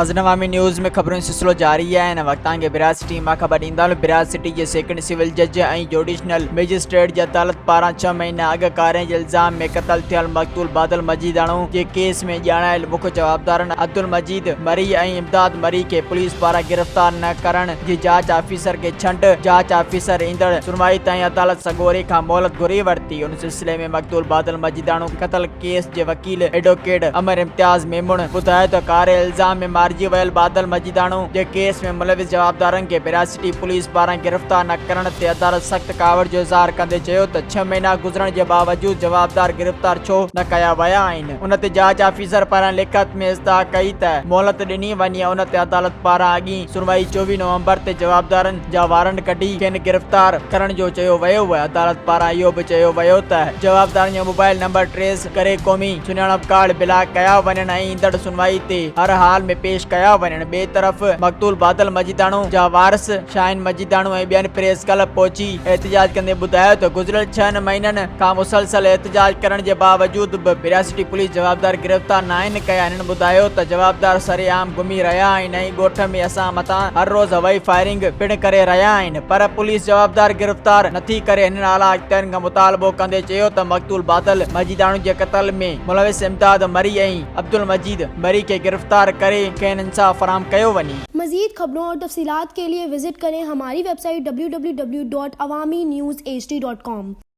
नाज़रीन अवामी न्यूज़ में खबरों सिलसिलो जारी है। इन वक्तां के बिराज सिटी मां ख़बर ॾींदा बिराज सिटी जे सेकंड सिविल जज ऐं जोडिशनल मैजिस्ट्रेट जी अदालत पारां 6 महीना अॻु कारे जे इल्ज़ाम में क़तल थियल मक़तूल बादल मजीदाणो जे केस में ॼाणायल मुख्य जवाबदारनि अब्दुल मजीद मरी ऐं इमदाद मरी के पुलिस पारां गिरफ्तार न करण जी जांच ऑफिसर के छंड जांच ऑफिसर ईंदड़ सुनवाई ताईं अदालत सगोरे खां मोहलत घुरी वरिती। उन सिलसिले में मक़तूल बादल मजीदाणो क़तल केस जे वकील एडवोकेट अमर इम्तियाज़ मेमून ॿुधायो त कारे इल्ज़ाम में मारिजी वियल बादल मजीदाणो जे केस में मुलविस जवाबदारनि के बिराज सिटी पुलिस पारां गिरफ्तार न करण ते अदालत सख्त कावड़ जो इज़हार कंदे चयो त 6 महीना गुज़रण जे बावजूद जवाबदार गिरफ्तार छो न कया विया आहिनि। उन ते जांच ऑफिसर पारां लिखत में इस्तः कई त मोहलत ॾिनी वञे। उन ते अदालत पारां अॻी सुनवाई 24 नवंबर ते जवाबदारनि जा वारंट कढी खेनि गिरफ्तार करण जो चयो वियो हो। अदालत पारां इहो बि चयो वियो त जवाबदारनि जो मोबाइल नंबर ट्रेस करे क़ौमी सुञाणप कार्ड ब्लॉक कया वञनि ऐं ईंदड़ सुनवाई ते हर हाल में पेश कया वञनि। ॿिए तरफ़ मक़तूल बादल मजीदाणो जा वारिस शाहिन मजीदाणो ऐं ॿियनि प्रेस क्लब पहुची एहतजाज कंदे ॿुधायो त गुज़िरियल 6 महीननि खां मुसलसल एहतजाज करण जे बावजूद बि बिराज सिटी पुलिस जवाबदार गिरफ्तार न आहिनि कया। हिननि ॿुधायो त जवाबदार सरेआम घुमी रहिया आहिनि ऐं ॻोठ में असां मथां हर रोज़ हवाई फायरिंग पिणु करे रहिया आहिनि, पर पुलिस जवाबदार गिरफ्तार नथी करे। हिननि आला अख़्तियारनि खां मुतालबो कंदे चयो त मक़तूल बादल मजीदाणो जे क़त्ल में मुलविस इमदाद मरी ऐं अब्दुल मजीद मरी के गिरफ्तार करे खेनि इंसाफ फराहम कयो वञे। मज़ीद खबरों और तफसीलात के लिए विजिट करें हमारी वेबसाइट www.awamiNewsHD.com।